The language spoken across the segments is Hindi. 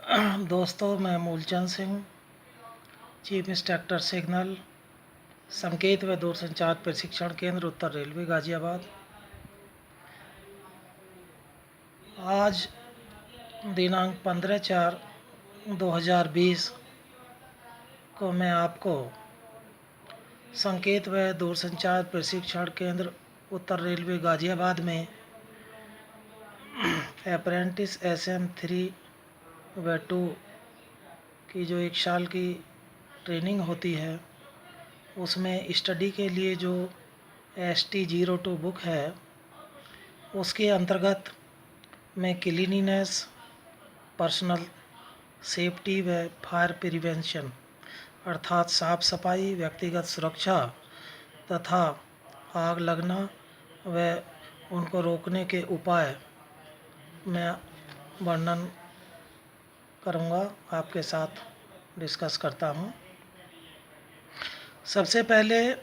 दोस्तों, मैं Moolchand Singh, chief instructor signal, संकेत व दूरसंचार प्रशिक्षण केंद्र, उत्तर रेलवे, गाज़ियाबाद। आज दिनांक 15/4/2020 को मैं आपको संकेत व दूरसंचार प्रशिक्षण केंद्र, उत्तर रेलवे, गाज़ियाबाद में अप्रेंटिस SM3 व 2 की जो 1 साल की ट्रेनिंग होती है, उसमें स्टडी के लिए जो ST02 बुक है, उसके अंतर्गत मैं क्लीनिनेस, पर्सनल सेफ्टी व फायर प्रिवेंशन अर्थात साफ सफाई, व्यक्तिगत सुरक्षा तथा आग लगना व उनको रोकने के उपाय मैं वर्णन करूँगा, आपके साथ डिस्कस करता हूँ। सबसे पहले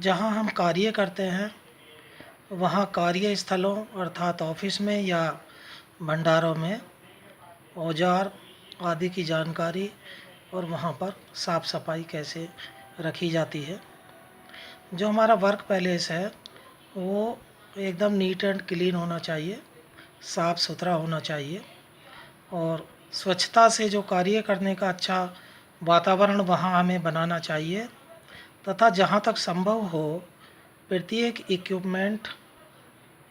जहाँ हम कार्य करते हैं वहाँ कार्यस्थलों अर्थात ऑफिस में या भंडारों में औजार आदि की जानकारी और वहाँ पर साफ़ सफाई कैसे रखी जाती है। जो हमारा वर्क पैलेस है वो एकदम नीट एंड क्लीन होना चाहिए, साफ़ सुथरा होना चाहिए और स्वच्छता से जो कार्य करने का अच्छा वातावरण वहाँ हमें बनाना चाहिए तथा जहाँ तक संभव हो प्रत्येक इक्विपमेंट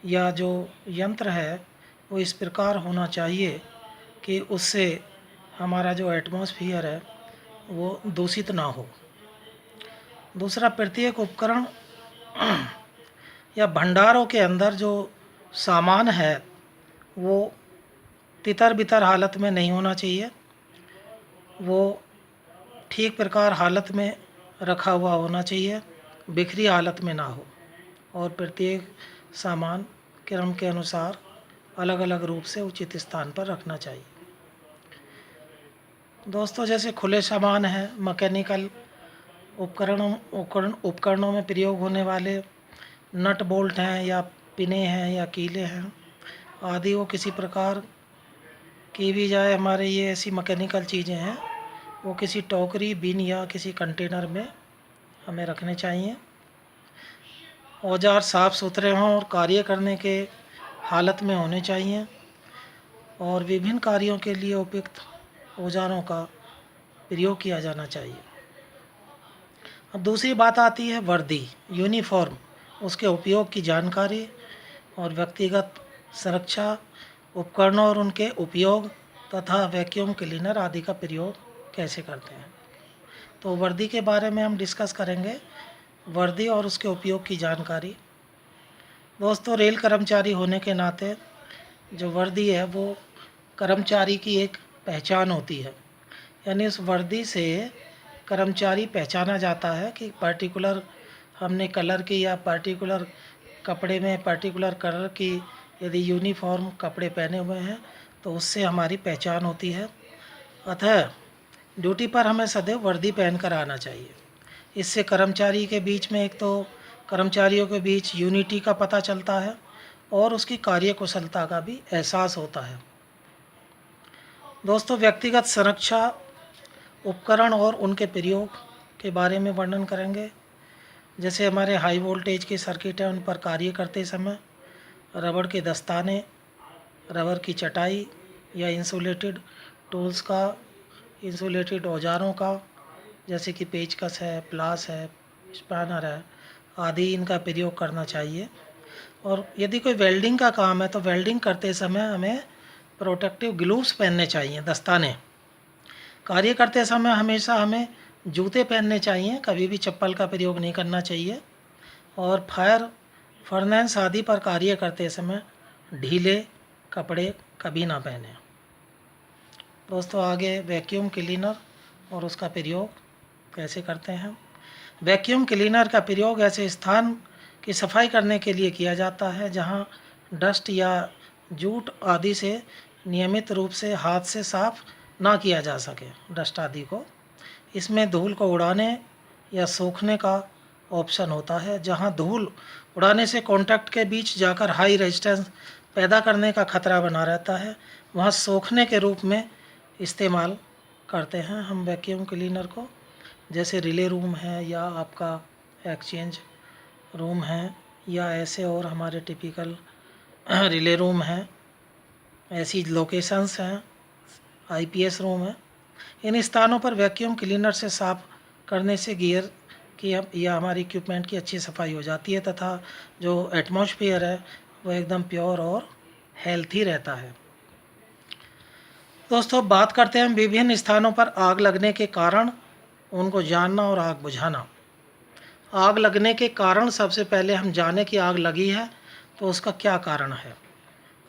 या जो यंत्र है वो इस प्रकार होना चाहिए कि उससे हमारा जो एटमॉस्फेयर है वो दूषित ना हो। दूसरा, प्रत्येक उपकरण या भंडारों के अंदर जो सामान है वो तितर बितर हालत में नहीं होना चाहिए, वो ठीक प्रकार हालत में रखा हुआ होना चाहिए, बिखरी हालत में ना हो और प्रत्येक सामान क्रम के अनुसार अलग अलग रूप से उचित स्थान पर रखना चाहिए। दोस्तों, जैसे खुले सामान हैं, मैकेनिकल उपकरणों में प्रयोग होने वाले नट बोल्ट हैं या पिने हैं या कीले हैं आदि, वो किसी प्रकार की भी जाए, हमारे ये ऐसी मैकेनिकल चीज़ें हैं, वो किसी टोकरी, बिन या किसी कंटेनर में हमें रखने चाहिए। औजार साफ़ सुथरे हों और कार्य करने के हालत में होने चाहिए और विभिन्न कार्यों के लिए उपयुक्त औजारों का प्रयोग किया जाना चाहिए। अब दूसरी बात आती है वर्दी, यूनिफॉर्म, उसके उपयोग की जानकारी और व्यक्तिगत सुरक्षा, उपकरणों और उनके उपयोग तथा वैक्यूम क्लीनर आदि का प्रयोग कैसे करते हैं। तो वर्दी के बारे में हम डिस्कस करेंगे, वर्दी और उसके उपयोग की जानकारी। दोस्तों, रेल कर्मचारी होने के नाते जो वर्दी है वो कर्मचारी की एक पहचान होती है, यानी उस वर्दी से कर्मचारी पहचाना जाता है कि पर्टिकुलर हमने कलर की या पर्टिकुलर कपड़े में पर्टिकुलर कलर की यदि यूनिफॉर्म कपड़े पहने हुए हैं तो उससे हमारी पहचान होती है। अतः ड्यूटी पर हमें सदैव वर्दी पहनकर आना चाहिए। इससे कर्मचारी के बीच में, एक तो कर्मचारियों के बीच यूनिटी का पता चलता है और उसकी कार्यकुशलता का भी एहसास होता है। दोस्तों, व्यक्तिगत सुरक्षा, उपकरण और उनके प्रयोग के बारे में वर्णन करेंगे। जैसे हमारे हाई वोल्टेज के सर्किट हैं, उन पर कार्य करते समय रबड़ के दस्ताने, रबर की चटाई या इंसुलेटेड टूल्स का, इंसुलेटेड औजारों का, जैसे कि पेचकस है, प्लास है, स्पैनर है आदि, इनका प्रयोग करना चाहिए। और यदि कोई वेल्डिंग का काम है तो वेल्डिंग करते समय हमें प्रोटेक्टिव ग्लव्स पहनने चाहिए, दस्ताने। कार्य करते समय हमेशा हमें जूते पहनने चाहिए, कभी भी चप्पल का प्रयोग नहीं करना चाहिए। और फायर फर्नेस आदि पर कार्य करते समय ढीले कपड़े कभी ना पहने। दोस्तों, आगे वैक्यूम क्लीनर और उसका प्रयोग कैसे करते हैं। वैक्यूम क्लीनर का प्रयोग ऐसे स्थान की सफाई करने के लिए किया जाता है जहां डस्ट या जूट आदि से नियमित रूप से हाथ से साफ ना किया जा सके, डस्ट आदि को। इसमें धूल को उड़ाने या सूखने का ऑप्शन होता है। जहां धूल उड़ाने से कॉन्टैक्ट के बीच जाकर हाई रेजिस्टेंस पैदा करने का खतरा बना रहता है, वहां सूखने के रूप में इस्तेमाल करते हैं हम वैक्यूम क्लीनर को, जैसे रिले रूम है या आपका एक्सचेंज रूम है या ऐसे और हमारे टिपिकल रिले रूम हैं, ऐसी लोकेशंस हैं, आईपीएस रूम है। इन स्थानों पर वैक्यूम क्लीनर से साफ़ करने से गियर की या हमारी इक्विपमेंट की अच्छी सफाई हो जाती है तथा जो एटमॉस्फेयर है वो एकदम प्योर और हेल्थी रहता है। दोस्तों, बात करते हैं विभिन्न स्थानों पर आग लगने के कारण, उनको जानना और आग बुझाना। आग लगने के कारण सबसे पहले हम जाने कि आग लगी है तो उसका क्या कारण है।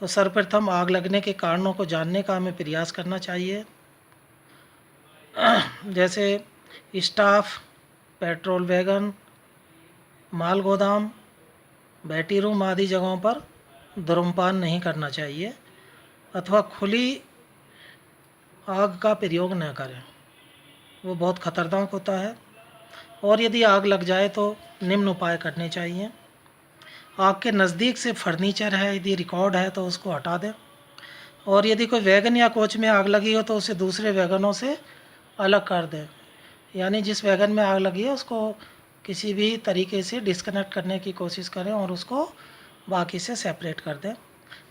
तो सर्वप्रथम आग लगने के कारणों को जानने का हमें प्रयास करना चाहिए। जैसे स्टाफ, पेट्रोल वैगन, माल गोदाम, बैटरी रूम आदि जगहों पर धूम्रपान नहीं करना चाहिए अथवा खुली आग का प्रयोग न करें, वो बहुत ख़तरनाक होता है। और यदि आग लग जाए तो निम्न उपाय करने चाहिए। आग के नज़दीक से फर्नीचर है, यदि रिकॉर्ड है तो उसको हटा दें। और यदि कोई वैगन या कोच में आग लगी हो तो उसे दूसरे वैगनों से अलग कर दें, यानी जिस वैगन में आग लगी है उसको किसी भी तरीके से डिस्कनेक्ट करने की कोशिश करें और उसको बाकी से सेपरेट कर दें।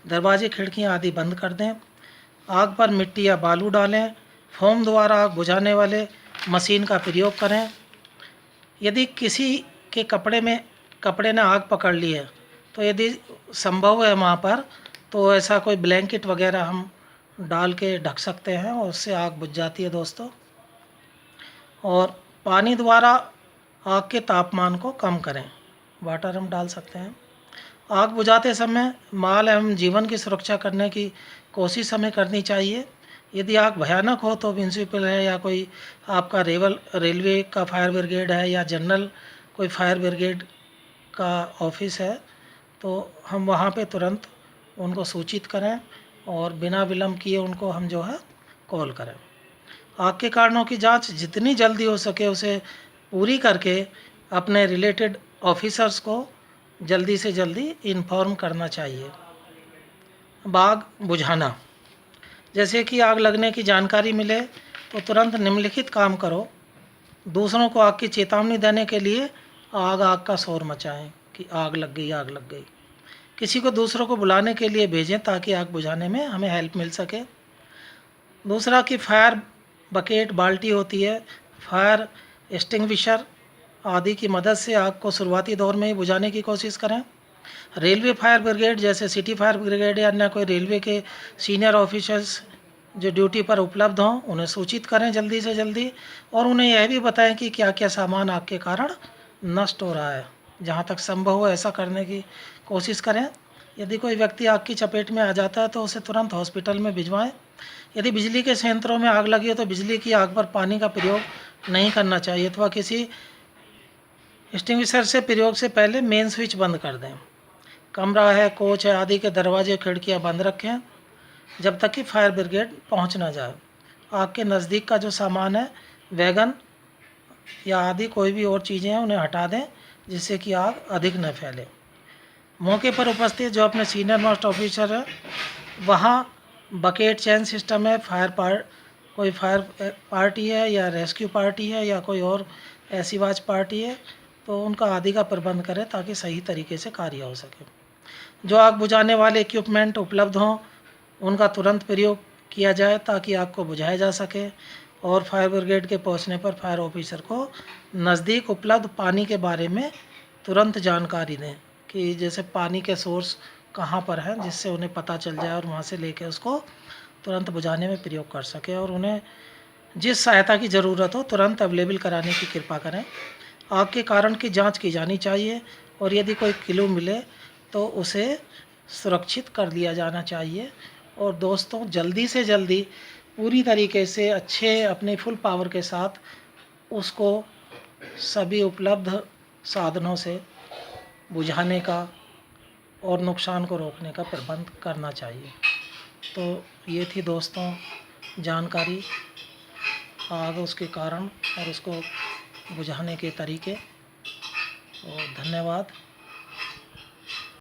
दरवाजे, खिड़कियाँ आदि बंद कर दें। आग पर मिट्टी या बालू डालें। फोम द्वारा आग बुझाने वाले मशीन का प्रयोग करें। यदि किसी के कपड़े ने आग पकड़ ली है तो यदि संभव है वहाँ पर तो ऐसा कोई ब्लैंकेट वगैरह हम डाल के ढक सकते हैं और उससे आग बुझ जाती है दोस्तों। और पानी द्वारा आग के तापमान को कम करें, वाटर हम डाल सकते हैं। आग बुझाते समय माल एवं जीवन की सुरक्षा करने की कोशिश हमें करनी चाहिए। यदि आग भयानक हो तो म्यूनसिपल है या कोई आपका रेलवे का फायर ब्रिगेड है या जनरल कोई फायर ब्रिगेड का ऑफिस है तो हम वहाँ पे तुरंत उनको सूचित करें और बिना विलम्ब किए उनको हम जो है कॉल करें। आग के कारणों की जांच जितनी जल्दी हो सके उसे पूरी करके अपने रिलेटेड ऑफिसर्स को जल्दी से जल्दी इन्फॉर्म करना चाहिए। आग बुझाना, जैसे कि आग लगने की जानकारी मिले तो तुरंत निम्नलिखित काम करो। दूसरों को आग की चेतावनी देने के लिए आग आग का शोर मचाएं कि आग लग गई, आग लग गई। किसी को दूसरों को बुलाने के लिए भेजें ताकि आग बुझाने में हमें हेल्प मिल सके। दूसरा कि फायर बकेट, बाल्टी होती है, फायर एक्सटिंग्विशर आदि की मदद से आग को शुरुआती दौर में ही बुझाने की कोशिश करें। रेलवे फायर ब्रिगेड जैसे सिटी फायर ब्रिगेड या अन्य कोई रेलवे के सीनियर ऑफिसर्स जो ड्यूटी पर उपलब्ध हों उन्हें सूचित करें जल्दी से जल्दी और उन्हें यह भी बताएं कि क्या क्या सामान आग के कारण नष्ट हो रहा है। जहां तक संभव हो ऐसा करने की कोशिश करें। यदि कोई व्यक्ति आग की चपेट में आ जाता है तो उसे तुरंत हॉस्पिटल में भिजवाएं। यदि बिजली के संयंत्रों में आग लगी हो तो बिजली की आग पर पानी का प्रयोग नहीं करना चाहिए अथवा किसी एक्सटिंग्विशर से प्रयोग से पहले मेन स्विच बंद कर दें। कमरा है, कोच है आदि के दरवाजे, खिड़कियां बंद रखें जब तक कि फायर ब्रिगेड पहुंच ना जाए। आग के नज़दीक का जो सामान है, वैगन या आदि कोई भी और चीज़ें हैं उन्हें हटा दें जिससे कि आग अधिक न फैले। मौके पर उपस्थित जो अपने सीनियर मोस्ट ऑफिसर है वहाँ बकेट चेन सिस्टम है, कोई फायर पार्टी है या रेस्क्यू पार्टी है या कोई और ऐसी वाच पार्टी है तो उनका आदि का प्रबंध करें ताकि सही तरीके से कार्य हो सके। जो आग बुझाने वाले इक्विपमेंट उपलब्ध हों उनका तुरंत प्रयोग किया जाए ताकि आग को बुझाया जा सके। और फायर ब्रिगेड के पहुंचने पर फायर ऑफिसर को नज़दीक उपलब्ध पानी के बारे में तुरंत जानकारी दें कि जैसे पानी के सोर्स कहाँ पर हैं, जिससे उन्हें पता चल जाए और वहाँ से लेकर उसको तुरंत बुझाने में प्रयोग कर सकें और उन्हें जिस सहायता की ज़रूरत हो तुरंत अवेलेबल कराने की कृपा करें। आग के कारण की जांच की जानी चाहिए और यदि कोई क्लू मिले तो उसे सुरक्षित कर दिया जाना चाहिए। और दोस्तों, जल्दी से जल्दी पूरी तरीके से अच्छे अपने फुल पावर के साथ उसको सभी उपलब्ध साधनों से बुझाने का और नुकसान को रोकने का प्रबंध करना चाहिए। तो ये थी दोस्तों जानकारी आग, उसके कारण और उसको बुझाने के तरीके। और धन्यवाद।